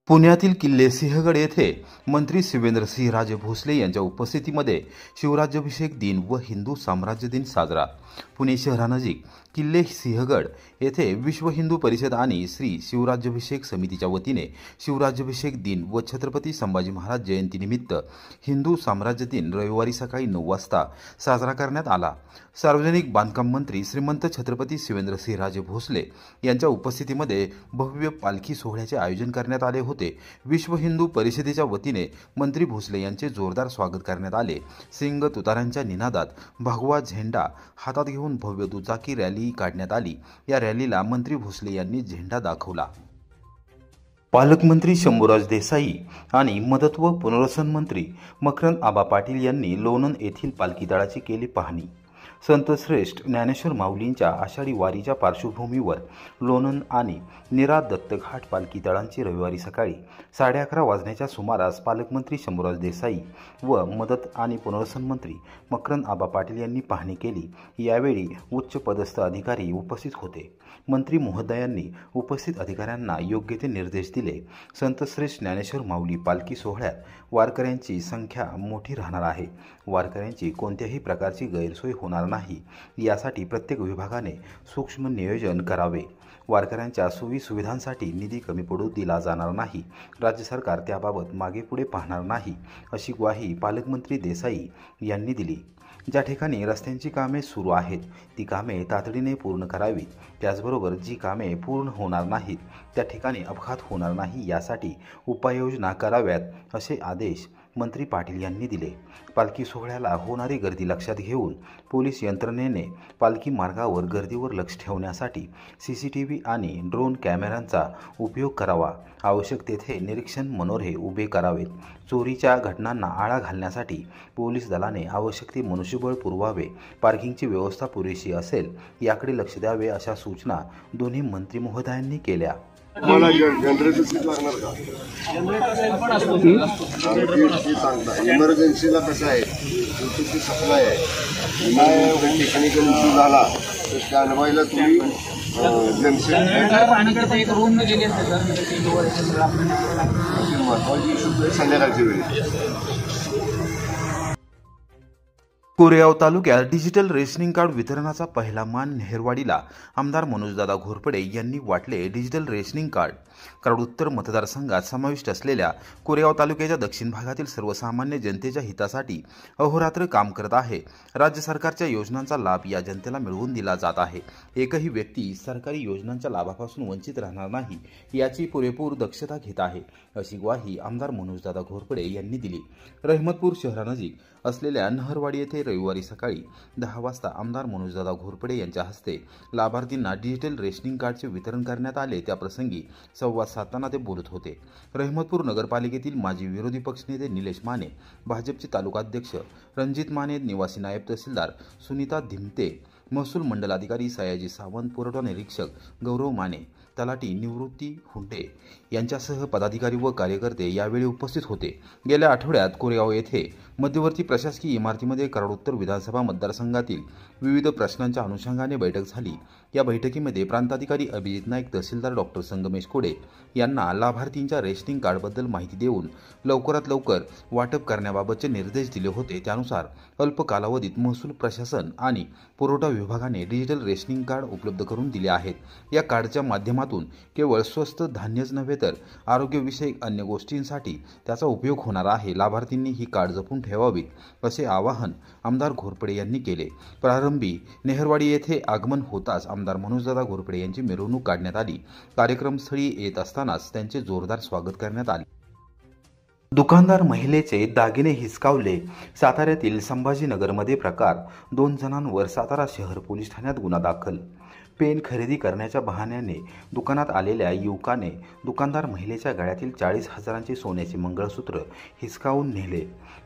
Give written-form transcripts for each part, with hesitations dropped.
पुण्यातील किल्ले सिंहगड येथे मंत्री शिवेंद्रसिंहराजे भोसले यांच्या उपस्थितीमध्ये शिवराज्याभिषेक दिन व हिंदू साम्राज्य दिन साजरा। पुणे शहरानजीक किल्ले सिंहगड येथे विश्व हिंदू परिषद आणि श्री शिवराज्याभिषेक समितीच्या वतीने शिवराज्याभिषेक दिन व छत्रपती संभाजी महाराज जयंतीनिमित्त हिंदू साम्राज्य दिन रविवारी सकाळी 9 वाजता साजरा करण्यात आला। सार्वजनिक बांधकाम मंत्री श्रीमंत छत्रपती शिवेंद्रसिंहराजे भोसले यांच्या उपस्थितीमध्ये भव्य पालखी सोहळ्याचे आयोजन करण्यात आले होते। विश्व हिंदू परिषदेच्या वतीने मंत्री भोसले यांचे जोरदार स्वागत करण्यात आले। सिंग तुतारांच्या निनादात भगवा झेंडा हातात घेऊन भव्य दुचाकी रॅली काढण्यात आली। या रॅलीला मंत्री भोसले यांनी झेंडा दाखवला। पालकमंत्री शंभूराज देसाई आणि मदत व पुनर्वसन मंत्री मकरंद आबा पाटील यांनी लोणंद येथील पालखी दळाची केली पाहणी। संतश्रेष्ठ ज्ञानेश्वर माऊलींच्या आषाढी वारीच्या पार्श्वभूमीवर लोणंद आणि नीरा दत्तघाट पालखी दळांची रविवारी सकाळी 11:30 वाजण्याच्या सुमारास पालकमंत्री शंभूराज देसाई व मदत आणि पुनर्वसन मंत्री मकरंद आबा पाटील यांनी पाहणी केली। यावेळी उच्च पदस्थ अधिकारी उपस्थित होते। मंत्री महोदयांनी उपस्थित अधिकाऱ्यांना योग्य ते निर्देश दिले। संतश्रेष्ठ ज्ञानेश्वर माऊली पालखी सोहळ्यात वारकऱ्यांची संख्या मोठी राहणार आहे। वारकऱ्यांची कोणत्याही प्रकारची गैरसोय होणार नाही यासाठी प्रत्येक विभागाने सूक्ष्म नियोजन करावे। वारकऱ्यांच्या सुविधांसाठी निधी कमी पडू दिला जाणार नाही। राज्य सरकार त्याबाबत मागे पुढे पाहणार नाही अशी ग्वाही पालकमंत्री देसाई यांनी दिली। ज्या ठिकाणी रस्त्यांची कामे सुरू आहेत ती कामे तातडीने पूर्ण करावीत। त्याचबरोबर जी कामे पूर्ण होणार नाहीत त्या ठिकाणी अपघात होणार नाही यासाठी उपाययोजना कराव्यात असे आदेश मंत्री पाटील यांनी दिले। पालखी सोहळ्याला होणारी गर्दी लक्षात घेऊन पोलीस यंत्रणेने पालखी मार्गावर गर्दीवर लक्ष ठेवण्यासाठी सीसीटीव्ही आणि ड्रोन कॅमेऱ्यांचा उपयोग करावा। आवश्यक तेथे निरीक्षण मनोरे उभे करावेत। चोरीच्या घटनांना आळा घालण्यासाठी पोलीस दलाने आवश्यक ते मनुष्यबळ पुरवावे। पार्किंगची व्यवस्था पुरेशी असेल याकडे लक्ष द्यावे अशा सूचना दोन्ही मंत्री महोदयांनी केल्या। मला जनरेटर सीट लागणार का? इमर्जन्सीला कसं आहे तुमची सप्लाय आहे टेक्निकल इश्यू झाला तर स्टँडबायला तुम्ही संध्याकाळच्या वेळी कोरेगाव तालुक्यात डिजिटल रेशनिंग कार्ड वितरणाचा पहिला मान नेहरवाडीला आमदार मनोजदादा घोरपडे यांनी वाटले। डिजिटल रेशनिंग कार्ड उत्तर मतदारसंघात समाविष्ट असलेल्या कोरेगाव तालुक्याच्या दक्षिण भागातील सर्वसामान्य जनतेच्या हितासाठी अहोरात्र काम करत आहे। राज्य सरकारच्या योजनांचा लाभ या जनतेला मिळवून दिला जात आहे। एकही व्यक्ती सरकारी योजनांच्या लाभापासून वंचित राहणार नाही याची पुरेपूर दक्षता घेत आहे अशी ग्वाही आमदार मनोजदादा घोरपडे यांनी दिली। रहमतपूर शहरानजीक असलेल्या नहरवाडी येथे रविवारी सकाळी 10 वाजता आमदार मनोजदादा घोरपडे यांच्या हस्ते लाभार्थींना डिजिटल रेशनिंग कार्डचे वितरण करण्यात आले। त्याप्रसंगी संवाद साधताना ते बोलत होते। रहमतपूर नगरपालिकेतील माजी विरोधी पक्षनेते निलेश माने, भाजपचे तालुकाध्यक्ष रणजित माने, निवासी नायब तहसीलदार सुनीता धिमते, महसूल मंडलाधिकारी सयाजी सावंत, पुरवठा निरीक्षक गौरव माने, तलाठी निवृत्ती हुंडे यांच्यासह पदाधिकारी व कार्यकर्ते यावेळी उपस्थित होते। गेल्या आठवड्यात कोरेगाव येथे मध्यवर्ती प्रशासकीय इमारतीमध्ये उत्तर विधानसभा मतदारसंघातील विविध प्रश्नांच्या अनुषंगाने बैठक झाली। या बैठकीमध्ये प्रांताधिकारी अभिजित नाईक, तहसीलदार डॉक्टर संगमेश कोडे यांना लाभार्थींच्या रेशनिंग कार्डबद्दल माहिती देऊन लवकरात लवकर वाटप करण्याबाबतचे निर्देश दिले होते। त्यानुसार अल्प कालावधीत महसूल प्रशासन आणि पुरवठा विभागाने डिजिटल रेशनिंग कार्ड उपलब्ध करून दिले आहेत। या कार्डच्या माध्यमातून केवळ स्वस्त धान्यच नव्हे तर आरोग्यविषयक अन्य गोष्टींसाठी त्याचा उपयोग होणार आहे। लाभार्थींनी ही कार्ड जपून ठेवावीत असे आवाहन आमदार घोरपडे यांनी केले। प्रारंभी नेहरवाडी येथे आगमन होताच आमदार मनोजदादा घोरपडे यांची मिरवणूक काढण्यात आली। कार्यक्रमस्थळी येत असतानाच त्यांचे जोरदार स्वागत करण्यात आले। दुकानदार महिलेचे दागिने हिसकावले। साताऱ्यातील संभाजीनगरमध्ये प्रकार, 2 जणांवर सातारा शहर पोलीस ठाण्यात गुन्हा दाखल। पेन खरेदी करण्याच्या बहाण्याने दुकानात आलेल्या युवकाने दुकानदार महिलेच्या गळ्यातील 40,000चे सोन्याचे मंगळसूत्र हिसकावून नेले।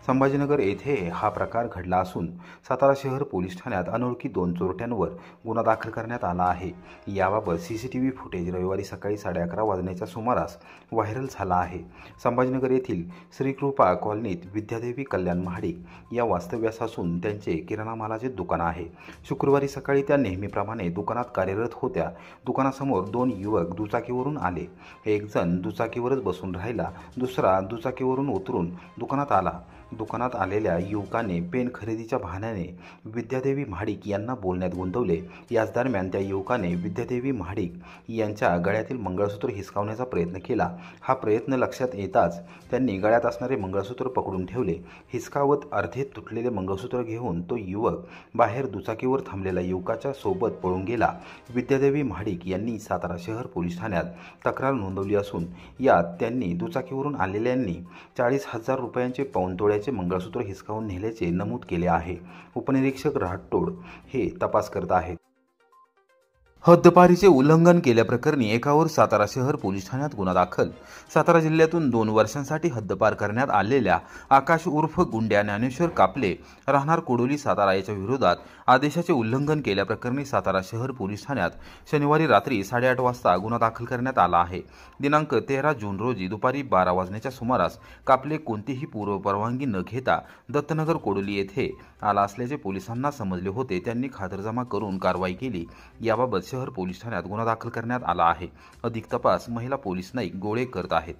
संभाजीनगर येथे हा प्रकार घडला असून सातारा शहर पोलीस ठाण्यात अनोळखी 2 चोरट्यांवर गुन्हा दाखल करण्यात आला आहे। याबाबत सीसीटीव्ही फुटेज रविवारी सकाळी 11:30 वाजण्याच्या सुमारास व्हायरल झाला आहे। संभाजीनगर येथील श्रीकृपा कॉलनीत विद्यादेवी कल्याण महाडिक या वास्तव्यास असून त्यांचे किराणा मालाचे दुकान आहे। शुक्रवारी सकाळी त्या नेहमीप्रमाणे दुकानात कार्यरत होत्या। दुकानासमोर 2 युवक दुचाकीवरून आले। एक जण दुचाकीवरच बसून राहिला, दुसरा दुचाकीवरून उतरून दुकानात आला। दुकानात आलेल्या युवकाने पेन खरेदीच्या बहाण्याने विद्यादेवी महाडिक यांना बोलण्यात गुंतवले। याच दरम्यान त्या युवकाने विद्यादेवी महाडिक यांच्या गळ्यातील मंगळसूत्र हिसकावण्याचा प्रयत्न केला। हा प्रयत्न लक्षात येताच त्यांनी गळ्यात असणारे मंगळसूत्र पकडून ठेवले। हिसकावत अर्धे तुटलेले मंगळसूत्र घेऊन तो युवक बाहेर दुचाकीवर थांबलेल्या युवकाच्या सोबत पळून गेला। विद्यादेवी महाडिक यांनी सातारा शहर पोलीस ठाण्यात तक्रार नोंदवली असून यात त्यांनी दुचाकीवरून आलेल्यांनी 40,000 रुपयांचे पाऊणतोळ्याचे मंगळसूत्र हिसकावून नेल्याचे नमूद केले आहे। उपनिरीक्षक राठोड हे तपास करत आहेत। हद्दपारीचे उल्लंघन केल्याप्रकरणी एकावर सातारा शहर पोलीस ठाण्यात गुन्हा दाखल। सातारा जिल्ह्यातून 2 वर्षांसाठी हद्दपार करण्यात आलेल्या आकाश उर्फ गुंड्या ज्ञानेश्वर कापले राहणार कोडोली सातारा याच्या विरोधात आदेशाचे उल्लंघन केल्याप्रकरणी सातारा शहर पोलीस ठाण्यात शनिवारी रात्री 8:30 वाजता गुन्हा दाखल करण्यात आला आहे। दिनांक 13 जून रोजी दुपारी 12 वाजण्याच्या सुमारास कापले कोणतीही पूर्वपरवानगी न घेता दत्तनगर कोडोली येथे आला असल्याचे पोलिसांना समजले होते। त्यांनी खातरजमा करून कारवाई केली। याबाबत शहर पोलीस ठाण्यात गुन्हा दाखल करण्यात आला आहे। अधिक तपास महिला पोलीस नाईक गोळे करत आहेत।